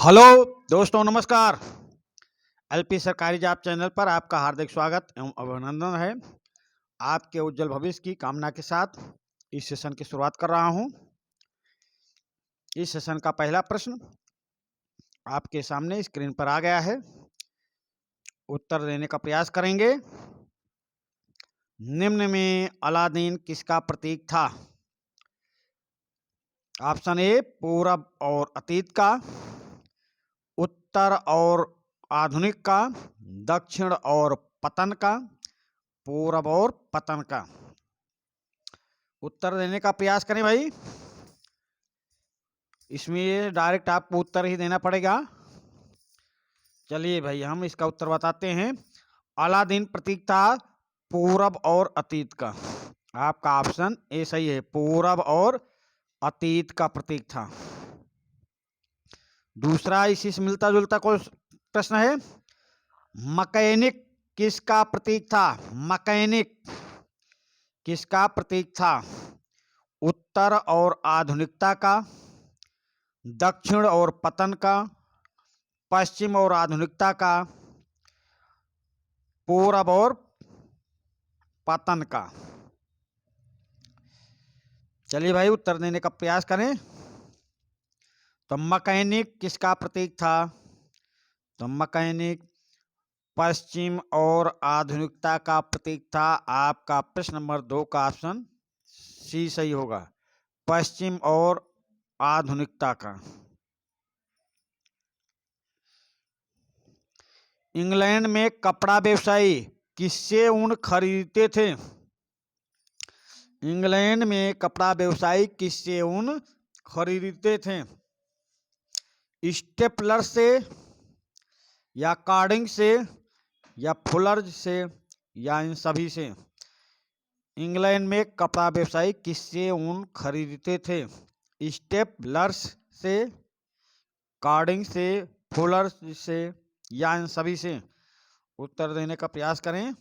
Hello दोस्तों, नमस्कार। LP सरकारी जॉब चैनल पर आपका हार्दिक स्वागत एवं अभिनंदन है। आपके उज्जवल भविष्य की कामना के साथ इस सेशन की शुरुआत कर रहा हूं। इस सेशन का पहला प्रश्न आपके सामने स्क्रीन पर आ गया है। उत्तर देने का प्रयास करेंगे। निम्न में अलादीन किसका प्रतीक था? ऑप्शन ए पूरब और अतीत का, उत्तर और आधुनिक का, दक्षिण और पतन का, पूरब और पतन का। उत्तर देने का प्रयास करें भाई। इसमें डायरेक्ट आपको उत्तर ही देना पड़ेगा। चलिए भाई, हम इसका उत्तर बताते हैं। अलादीन प्रतीक था पूरब और अतीत का। आपका ऑप्शन ए सही है, पूरब और अतीत का प्रतीक था। दूसरा इसी से मिलता जुलता कोई प्रश्न है। मैकेनिक किसका प्रतीक था? मैकेनिक किसका प्रतीक था? उत्तर और आधुनिकता का, दक्षिण और पतन का, पश्चिम और आधुनिकता का, पूरब और पतन का। चलिए भाई, उत्तर देने का प्रयास करें। तो मैकेनिक किसका प्रतीक था? तो मैकेनिक पश्चिम और आधुनिकता का प्रतीक था। आपका प्रश्न नंबर 2 का ऑप्शन सी सही होगा, पश्चिम और आधुनिकता का। इंग्लैंड में कपड़ा व्यवसायी किससे ऊन खरीदते थे? इंग्लैंड में कपड़ा व्यवसायी किससे ऊन खरीदते थे? स्टेपलर से, या कार्डिंग से, या फुलर से, या इन सभी से। इंग्लैंड में कपड़ा व्यवसायी किससे ऊन खरीदते थे? स्टेपलर्स से, कार्डिंग से, फुलर से, या इन सभी से। उत्तर देने का प्रयास करें।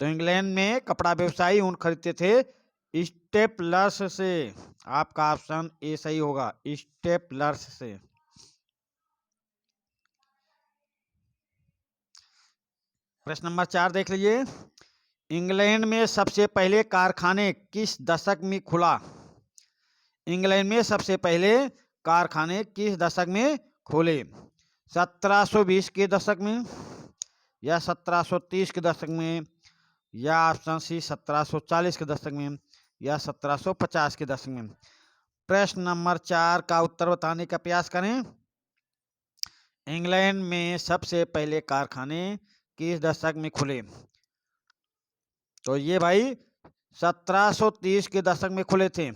तो इंग्लैंड में कपड़ा व्यवसायी ऊन खरीदते थे स्टेपलर्स से। आपका ऑप्शन ए सही होगा, स्टेपलर्स से। प्रश्न नंबर 4 देख लीजिए। इंग्लैंड में सबसे पहले कारखाने किस दशक में खुला? इंग्लैंड में सबसे पहले कारखाने किस दशक में खुले? 1720 के दशक में, या 1730 के दशक में, या ऑप्शन सी 1740 के दशक में, या 1750 के दशक में। प्रश्न नंबर 4 का उत्तर बताने का प्रयास करें। इंग्लैंड में सबसे पहले कारखाने किस दशक में खुले? तो ये भाई 1730 के दशक में खुले थे।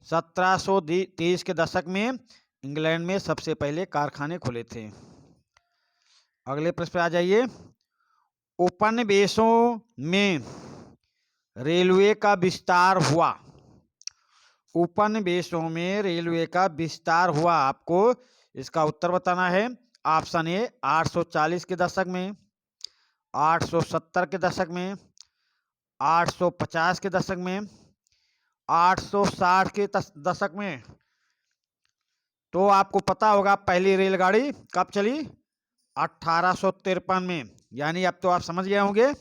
1730 के दशक में इंग्लैंड में सबसे पहले कारखाने खुले थे। अगले प्रश्न पे आ जाइए। उपनिवेशों में रेलवे का विस्तार हुआ। उपनिवेशों में रेलवे का विस्तार हुआ। आपको इसका उत्तर बताना है। ऑप्शन ए 840 के दशक में, 870 के दशक में, 850 के दशक में, 860 के दशक में। तो आपको पता होगा पहली रेलगाड़ी कब चली? 1853 में। यानी अब तो आप समझ गए होंगे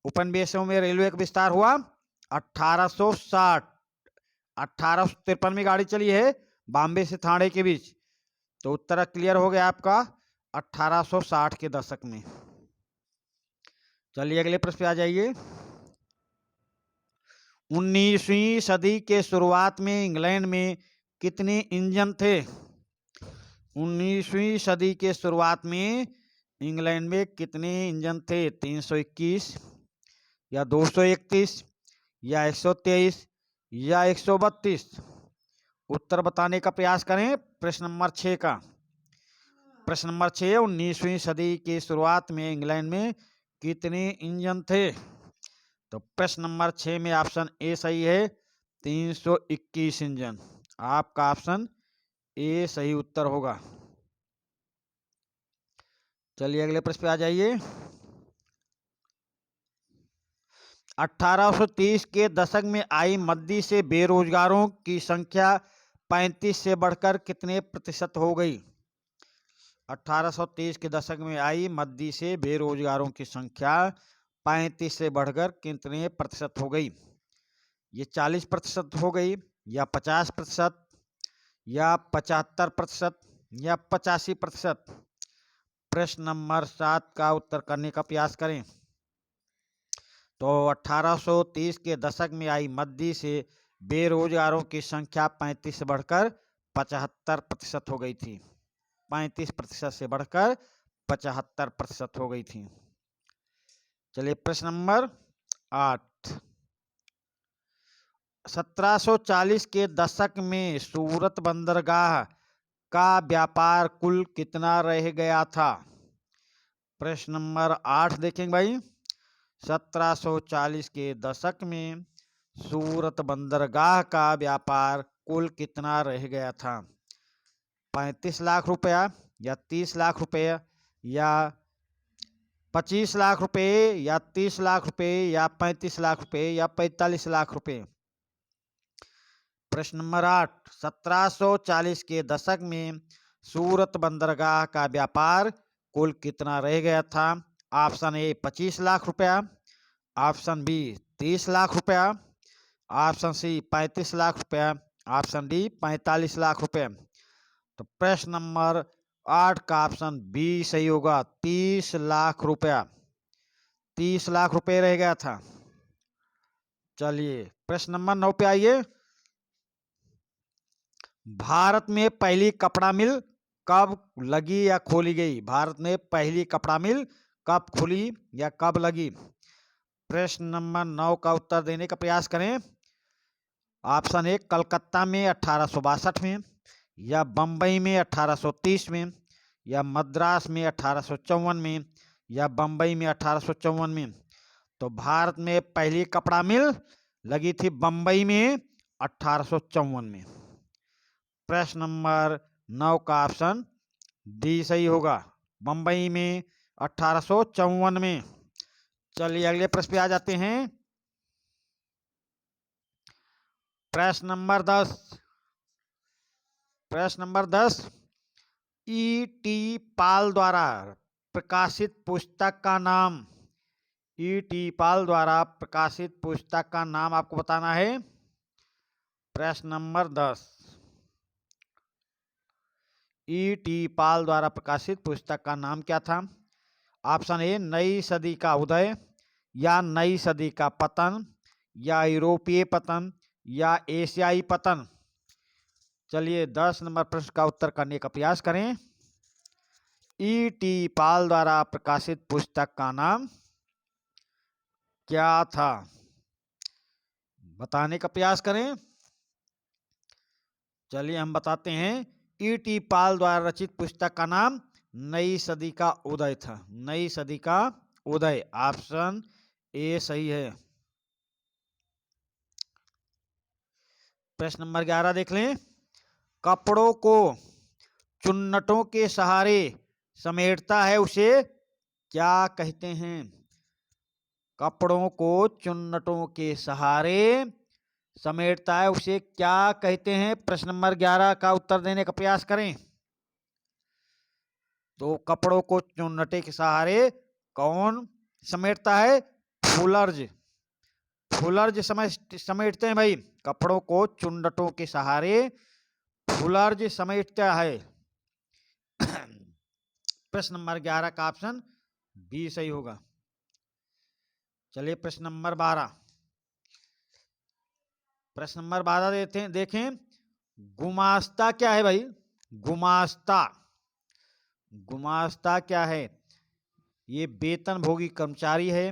उपनिवेशों में रेलवे का विस्तार हुआ 1860। 1853 में गाड़ी चली है बॉम्बे से थाने के बीच। तो उत्तर क्लियर हो गया आपका 1860 के दशक में। चलिए अगले प्रश्न पे आ जाइए। 19वीं सदी के शुरुआत में इंग्लैंड में कितने इंजन थे? 19वीं सदी के शुरुआत में इंग्लैंड में कितने इंजन थे? 321, या 231, या 123, या 132। उत्तर बताने का प्रयास करें प्रश्न नंबर 6 का। प्रश्न नंबर 6, 19वीं सदी की शुरुआत में इंग्लैंड में कितने इंजन थे? तो प्रश्न नंबर 6 में ऑप्शन ए सही है, 321 इंजन। आपका ऑप्शन ए सही उत्तर होगा। चलिए अगले प्रश्न पे आ जाइए। 1830 के दशक में आई मंदी से बेरोजगारों की संख्या 35 से बढ़कर कितने प्रतिशत हो गई? 1830 के दशक में आई मंदी से बेरोजगारों की संख्या 35 से बढ़कर कितने प्रतिशत हो गई? ये 40% हो गई, या 50%, या 75%, या 85%? प्रश्न नंबर 7 का उत्तर करने का प्रयास करें। तो 1830 के दशक में आई मंदी से बेरोजगारों की संख्या 35 से बढ़कर 75% हो गई थी। 35% से बढ़कर 75% हो गई थी। चलिए प्रश्न नंबर 8। 1740 के दशक में सूरत बंदरगाह का व्यापार कुल कितना रह गया था? प्रश्न नंबर 8 देखेंगे भाई। 1740 के दशक में सूरत बंदरगाह का व्यापार कुल कितना रह गया था? 35 लाख रुपया, या 30 लाख रुपये, या 25 लाख रुपए, या 30 लाख रुपए, या 35 लाख रुपए, या 45 लाख रुपए? प्रश्न नंबर 8। 1740 के दशक में सूरत बंदरगाह का व्यापार कुल कितना रह गया था? ऑप्शन ए 25 लाख रुपया, ऑप्शन बी 30 लाख रुपया, ऑप्शन सी 35 लाख रुपया, ऑप्शन डी 45 लाख रुपए। तो प्रश्न नंबर 8 का ऑप्शन बी सही होगा, 30 लाख रुपया। 30 लाख रुपए रह गया था। चलिए प्रश्न नंबर 9 पे आइए। भारत में पहली कपड़ा मिल कब लगी या खोली गई? भारत में पहली कपड़ा मिल कब खुली या कब लगी? प्रश्न नंबर 9 का उत्तर देने का प्रयास करें। ऑप्शन ए कलकत्ता में 1862 में, या बम्बई में 1830 में, या मद्रास में 1854 में, या बम्बई में 1854 में। तो भारत में पहली कपड़ा मिल लगी थी बम्बई में 1854 में। प्रश्न नंबर 9 का ऑप्शन डी सही होगा, बम्बई में 1854 में। चलिए अगले प्रश्न पे आ जाते हैं। प्रश्न नंबर 10। प्रश्न नंबर 10। ई.टी. पाल द्वारा प्रकाशित पुस्तक का नाम? ई.टी. पाल द्वारा प्रकाशित पुस्तक का नाम आपको बताना है। प्रश्न नंबर 10। ई.टी. पाल द्वारा प्रकाशित पुस्तक का नाम क्या था? ऑप्शन ए नई सदी का उदय, या नई सदी का पतन, या यूरोपीय पतन, या एशियाई पतन? चलिए 10 नंबर प्रश्न का उत्तर करने का प्रयास करें। ई.टी. पाल द्वारा प्रकाशित पुस्तक का नाम क्या था? बताने का प्रयास करें। चलिए हम बताते हैं। ई.टी. पाल द्वारा रचित पुस्तक का नाम नई सदी का उदय था। नई सदी का उदय, ऑप्शन ए सही है। प्रश्न नंबर 11 देख लें। कपड़ों को चुन्नटों के सहारे समेटता है उसे क्या कहते हैं? कपड़ों को चुन्नटों के सहारे समेटता है उसे क्या कहते हैं? प्रश्न नंबर 11 का उत्तर देने का प्रयास करें। तो कपड़ों को चुन्नटे के सहारे कौन समेटता है? फुलर्ज। फुलर्ज समेटते हैं भाई। कपड़ों को चुन्नटों के सहारे फुलर्ज समेटता है। प्रश्न नंबर 11 का ऑप्शन बी सही होगा। चलिए प्रश्न नंबर 12। प्रश्न नंबर 12 देखें। गुमास्ता क्या है भाई? गुमास्ता। गुमास्ता क्या है? ये वेतनभोगी कर्मचारी है,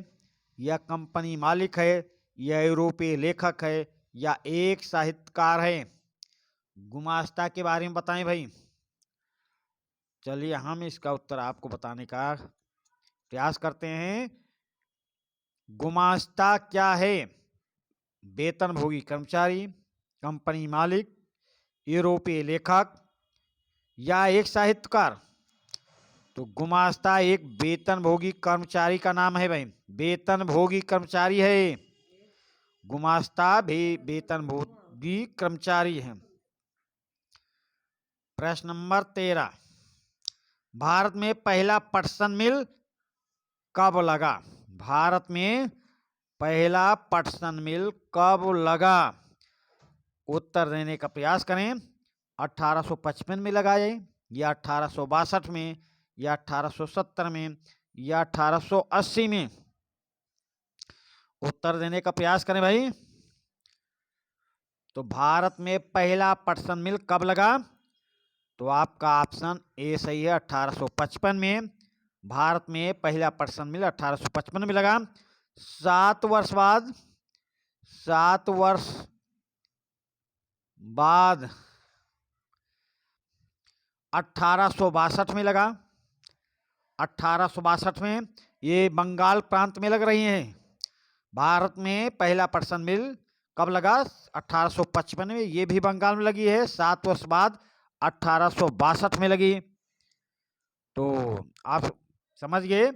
या कंपनी मालिक है, या यूरोपीय लेखक है, या एक साहित्यकार है? गुमास्ता के बारे में बताएं भाई। चलिए हम इसका उत्तर आपको बताने का प्रयास करते हैं। गुमास्ता क्या है? वेतनभोगी कर्मचारी, कंपनी मालिक, यूरोपीय लेखक, या एक साहित्यकार? तो गुमास्ता एक वेतनभोगी कर्मचारी का नाम है भाई। वेतनभोगी कर्मचारी है। गुमास्ता भी वेतनभोगी कर्मचारी है। प्रश्न नंबर 13, भारत में पहला पटसन मिल कब लगा? भारत में पहला पटसन मिल कब लगा? उत्तर देने का प्रयास करें। 1855 में लगा है, या 1862 में, या 1870 में, या 1880 में? उत्तर देने का प्रयास करें भाई। तो भारत में पहला पटसन मिल कब लगा? तो आपका ऑप्शन ए सही है, 1855 में। भारत में पहला पटसन मिल 1855 में लगा। 7 वर्ष बाद 1862 में लगा। 1862 में ये बंगाल प्रांत में लग रही हैं। भारत में पहला पटसन मिल कब लगा? 1855 में, ये भी बंगाल में लगी है। 7 वर्ष बाद 1862 में लगी। तो आप समझ गए,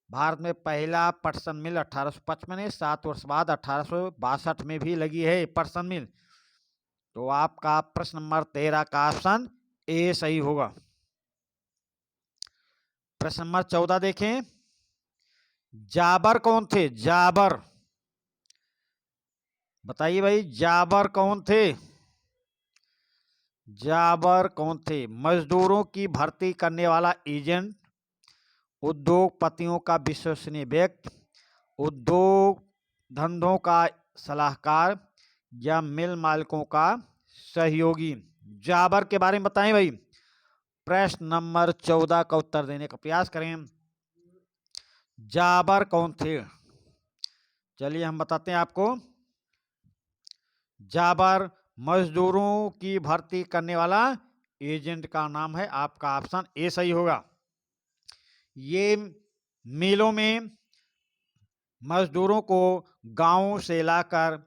भारत में पहला पटसन मिल 1855 में, 7 वर्ष बाद 1862 में भी लगी है पटसन मिल। तो आपका प्रश्न नंबर 13 का ऑप्शन ए सही होगा। प्रश्न नंबर 14 देखें। जाबर कौन थे? जाबर, बताइए भाई, जाबर कौन थे? जाबर कौन थे? मजदूरों की भर्ती करने वाला एजेंट, उद्योगपतियों का विश्वसनीय व्यक्ति, उद्योग धंधों का सलाहकार, या मिल मालिकों का सहयोगी? जाबर के बारे में बताएं भाई। प्रश्न नंबर 14 का उत्तर देने का प्रयास करें। जाबर कौन थे? चलिए हम बताते हैं आपको। जाबर मजदूरों की भर्ती करने वाला एजेंट का नाम है। आपका ऑप्शन ए सही होगा। ये मिलों में मजदूरों को गांव से लाकर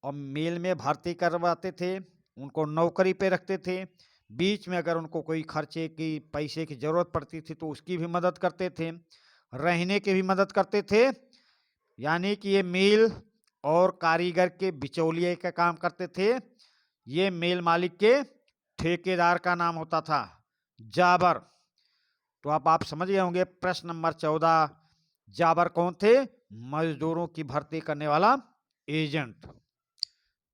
और मिल में भर्ती करवाते थे, उनको नौकरी पे रखते थे। बीच में अगर उनको कोई खर्चे की, पैसे की जरूरत पड़ती थी तो उसकी भी मदद करते थे, रहने की भी मदद करते थे। यानी कि ये मिल और कारीगर के बिचौलिए का काम करते थे। ये मिल मालिक के ठेकेदार का नाम होता था जाबर। तो आप समझ गए होंगे। प्रश्न नंबर 14, जाबर कौन थे? मजदूरों की भर्ती करने वाला एजेंट।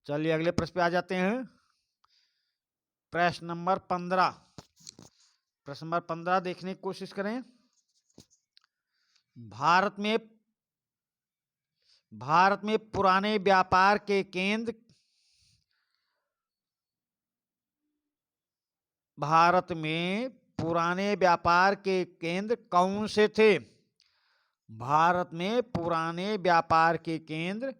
चलिए अगले प्रश्न पे आ जाते हैं। प्रश्न नंबर 15, प्रश्न नंबर 15 देखने की कोशिश करें। भारत में पुराने व्यापार के केंद्र, भारत में पुराने व्यापार के केंद्र कौन से थे? भारत में पुराने व्यापार के केंद्र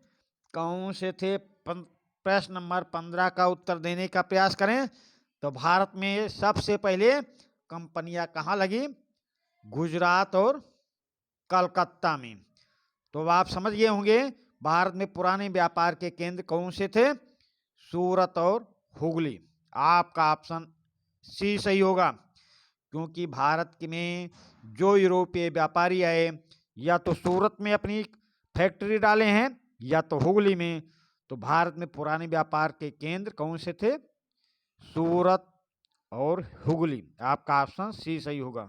कौन से थे? प्रश्न नंबर 15 का उत्तर देने का प्रयास करें। तो भारत में सबसे पहले कंपनियां कहाँ लगी? गुजरात और कलकत्ता में। तो आप समझ गए होंगे भारत में पुराने व्यापार के केंद्र कौन से थे? सूरत और हुगली। आपका ऑप्शन सी सही होगा, क्योंकि भारत में जो यूरोपीय व्यापारी आए या तो सूरत में अपनी फैक्ट्री डाले हैं या तो हुगली में। तो भारत में पुराने व्यापार के केंद्र कौन से थे? सूरत और हुगली। आपका ऑप्शन सी सही होगा।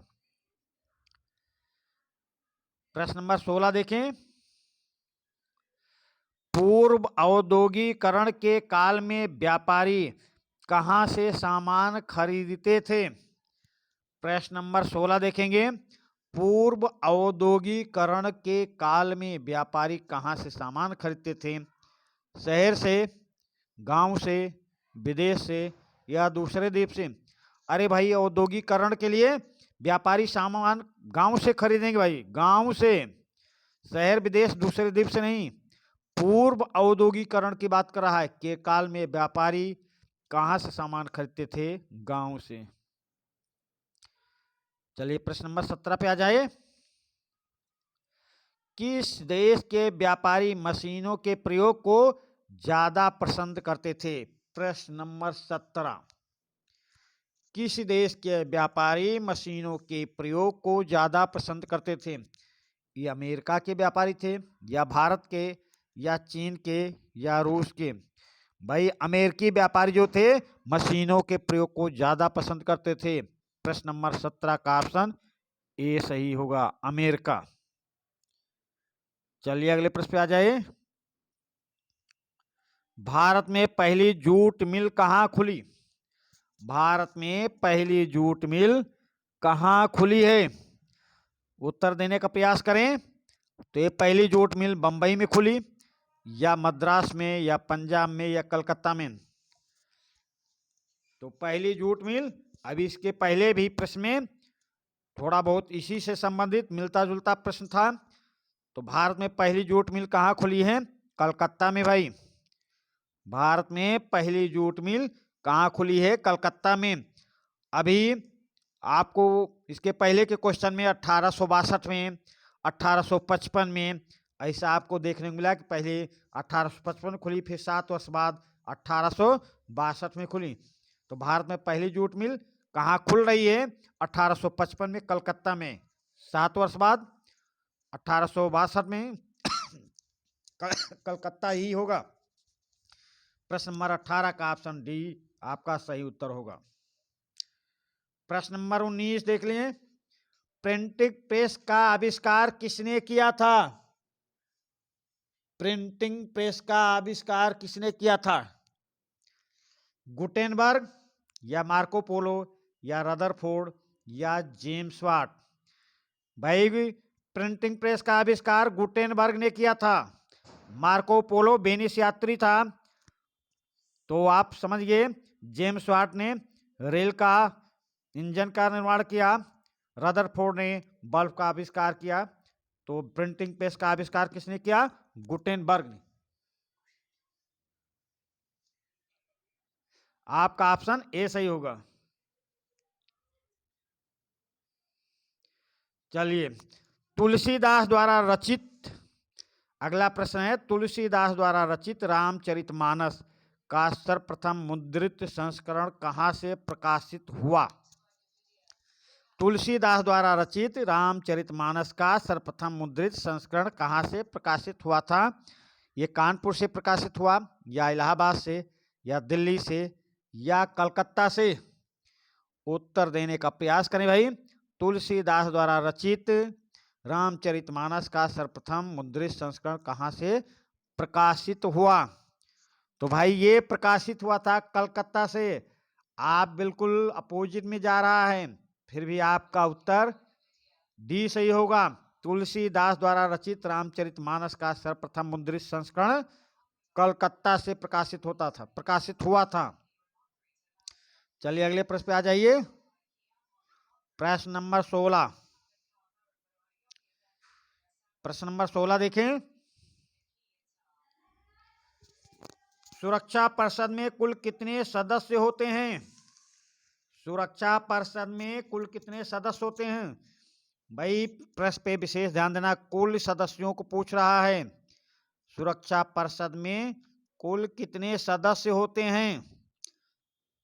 प्रश्न नंबर 16 देखें। पूर्व औद्योगिकरण के काल में व्यापारी कहां से सामान खरीदते थे? प्रश्न नंबर 16 देखेंगे। पूर्व औद्योगिकरण के काल में व्यापारी कहां से सामान खरीदते थे? शहर से, गांव से, विदेश से, या दूसरे द्वीप से? अरे भाई, औद्योगिकरण के लिए व्यापारी सामान गांव से खरीदेंगे भाई, गांव से। शहर, विदेश, दूसरे द्वीप से नहीं। पूर्व औद्योगिकरण की बात कर रहा है के काल में व्यापारी कहां से सामान खरीदते थे? गांव से। चलिए प्रश्न नंबर 17 पे आ जाए। किस देश के व्यापारी मशीनों के प्रयोग को ज्यादा पसंद करते थे? प्रश्न नंबर 17, किस देश के व्यापारी मशीनों के प्रयोग को ज्यादा पसंद करते थे? ये अमेरिका के व्यापारी थे, या भारत के, या चीन के, या रूस के? भाई अमेरिकी व्यापारी जो थे मशीनों के प्रयोग को ज्यादा पसंद करते थे। प्रश्न नंबर 17 का ऑप्शन ए सही होगा, अमेरिका। चलिए अगले प्रश्न पे आ जाइए। भारत में पहली जूट मिल कहाँ खुली? भारत में पहली जूट मिल कहाँ खुली है? उत्तर देने का प्रयास करें। तो ये पहली जूट मिल बंबई में खुली, या मद्रास में, या पंजाब में, या कलकत्ता में? तो पहली जूट मिल, अभी इसके पहले भी प्रश्न में थोड़ा बहुत इसी से संबंधित मिलता जुलता प्रश्न था। तो भारत में पहली जूट मिल कहाँ खुली है? कलकत्ता में भाई। भारत में पहली जूट मिल कहाँ खुली है? कलकत्ता में। अभी आपको इसके पहले के क्वेश्चन में 1862 में, 1855 में ऐसा आपको देखने को मिला कि पहले 1855 में खुली, फिर 7 वर्ष बाद 1862 में खुली। तो भारत में पहली जूट मिल कहाँ खुल रही है? 1855 में कलकत्ता में। 7 वर्ष बाद 1862 में कलकत्ता ही होगा। प्रश्न नंबर 18 का ऑप्शन डी आपका सही उत्तर होगा। प्रश्न नंबर 19 देख लें। प्रिंटिंग प्रेस का आविष्कार किसने किया था? प्रिंटिंग प्रेस का आविष्कार किसने किया था? गुटेनबर्ग, या मार्को पोलो, या रदरफोर्ड, या जेम्स वाट? भाई प्रिंटिंग प्रेस का आविष्कार गुटेनबर्ग ने किया था। मार्को पोलो वेनिस यात्री था, तो आप समझिए। जेम्स वाट ने रेल का इंजन का निर्माण किया। रदरफोर्ड ने बल्ब का आविष्कार किया। तो प्रिंटिंग प्रेस का आविष्कार किसने किया? गुटेनबर्ग ने। आपका ऑप्शन ए सही होगा। चलिए, तुलसीदास द्वारा रचित, अगला प्रश्न है, तुलसीदास द्वारा रचित रामचरितमानस का सर्वप्रथम मुद्रित संस्करण कहाँ से प्रकाशित हुआ? तुलसीदास द्वारा रचित रामचरितमानस का सर्वप्रथम मुद्रित संस्करण कहाँ से प्रकाशित हुआ था? ये कानपुर से प्रकाशित हुआ, या इलाहाबाद से, या दिल्ली से, या कलकत्ता से? उत्तर देने का प्रयास करें भाई। तुलसीदास द्वारा रचित रामचरितमानस का सर्वप्रथम मुद्रित संस्करण कहाँ से प्रकाशित हुआ? तो भाई ये प्रकाशित हुआ था कलकत्ता से। आप बिल्कुल अपोजिट में जा रहा है, फिर भी आपका उत्तर डी सही होगा। तुलसीदास द्वारा रचित रामचरितमानस का सर्वप्रथम मुद्रित संस्करण कलकत्ता से प्रकाशित हुआ था। चलिए अगले प्रश्न पे आ जाइए। प्रश्न नंबर 16। प्रश्न नंबर 16 देखें। सुरक्षा परिषद में कुल कितने सदस्य होते हैं? सुरक्षा परिषद में कुल कितने सदस्य होते हैं? भाई प्रश्न पे विशेष ध्यान देना, कुल सदस्यों को पूछ रहा है। सुरक्षा परिषद में कुल कितने सदस्य होते हैं?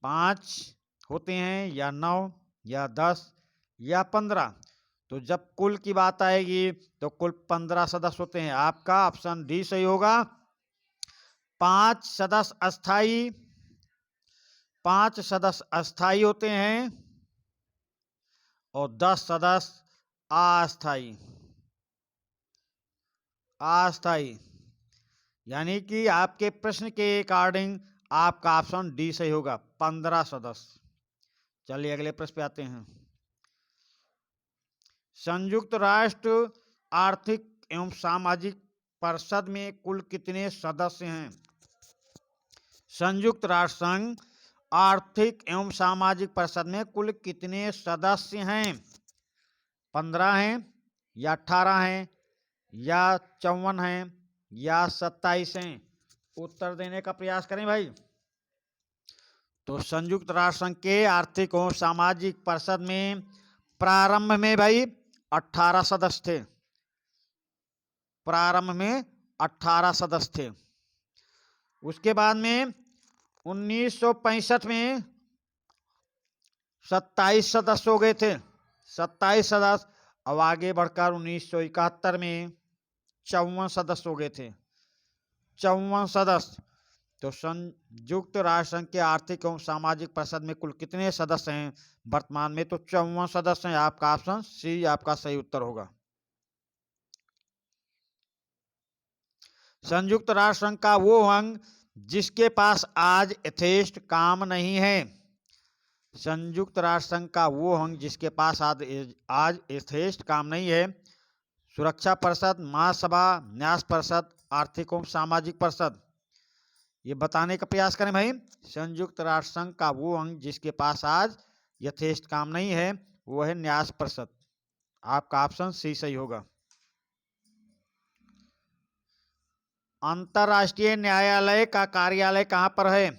5 होते हैं, या 9, या 10, या 15? तो जब कुल की बात आएगी तो कुल 15 सदस्य होते हैं। आपका ऑप्शन डी सही होगा। 5 सदस्य अस्थाई होते हैं, और 10 सदस्य अस्थाई। यानी कि आपके प्रश्न के अकॉर्डिंग आपका ऑप्शन डी सही होगा, 15 सदस्य। चलिए अगले प्रश्न पे आते हैं। संयुक्त राष्ट्र आर्थिक एवं सामाजिक परिषद में कुल कितने सदस्य हैं? संयुक्त राष्ट्र संघ आर्थिक एवं सामाजिक परिषद में कुल कितने सदस्य हैं? 15 हैं, या 18 हैं, या 54 हैं, या 27 हैं? उत्तर देने का प्रयास करें भाई। तो संयुक्त राष्ट्र संघ के आर्थिक एवं सामाजिक परिषद में प्रारंभ में भाई 18 सदस्य थे। प्रारंभ में 18 सदस्य थे। उसके बाद में 1965 में 27 सदस्य हो गए थे। 27 सदस्य। अब आगे बढ़कर 1971 में 54 सदस्य हो गए थे। 54 सदस्य। तो संयुक्त राष्ट्र संघ के आर्थिक एवं सामाजिक परिषद में कुल कितने सदस्य हैं वर्तमान में? तो 54 सदस्य हैं। आपका ऑप्शन सी आपका सही उत्तर होगा। संयुक्त राष्ट्र संघ का वो अंग जिसके पास आज यथेष्ट काम नहीं है। संयुक्त राष्ट्र संघ का वो अंग जिसके पास आज यथेष्ट काम नहीं है। सुरक्षा परिषद, महासभा, न्यास परिषद, आर्थिक एवं सामाजिक परिषद। ये बताने का प्रयास करें भाई। संयुक्त राष्ट्र संघ का वो अंग जिसके पास आज यथेष्ट काम नहीं है वो है न्यास परिषद। आपका ऑप्शन सी सही होगा। अंतर्राष्ट्रीय न्यायालय का कार्यालय कहां पर है?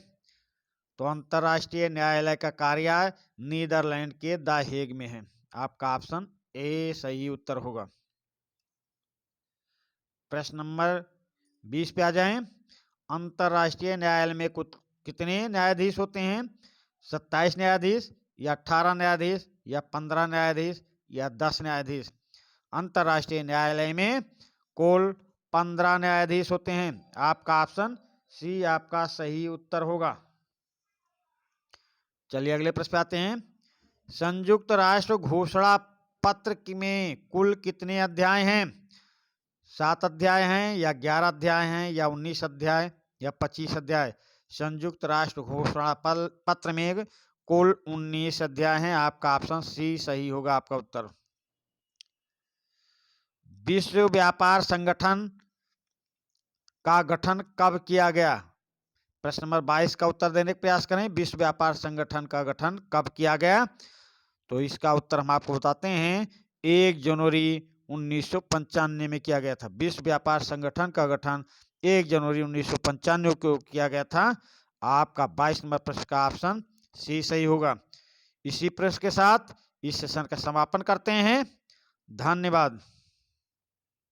तो अंतर्राष्ट्रीय न्यायालय का कार्यालय नीदरलैंड के द हेग में है। आपका ऑप्शन ए सही उत्तर होगा। प्रश्न नंबर 20 पे आ जाएं। अंतर्राष्ट्रीय न्यायालय में कुछ कितने न्यायाधीश होते हैं? 27 न्यायाधीश या 18 न्यायाधीश या 15 न्यायाधीश या 10 न्यायाधीश? अंतर्राष्ट्रीय न्यायालय में कुल 15 न्यायाधीश होते हैं। आपका ऑप्शन सी आपका सही उत्तर होगा। चलिए अगले प्रश्न पे आते हैं। संयुक्त राष्ट्र घोषणा पत्र में कुल कितने अध्याय हैं? 7 अध्याय हैं या 11 अध्याय हैं या 19 अध्याय या 25 अध्याय? संयुक्त राष्ट्र घोषणा पत्र में कुल 19 अध्याय हैं। आपका ऑप्शन सी सही होगा। आपका उत्तर। विश्व व्यापार संगठन का गठन कब किया गया? प्रश्न नंबर 22 का उत्तर देने का प्रयास करें। विश्व व्यापार संगठन का गठन कब किया गया? तो इसका उत्तर हम आपको बताते हैं 1 जनवरी 1995 में किया गया था। विश्व व्यापार संगठन का गठन 1 जनवरी 1995 को किया गया था। आपका 22 नंबर प्रश्न का ऑप्शन सी सही होगा। इसी प्रश्न के साथ इस सेशन का समापन करते हैं। धन्यवाद।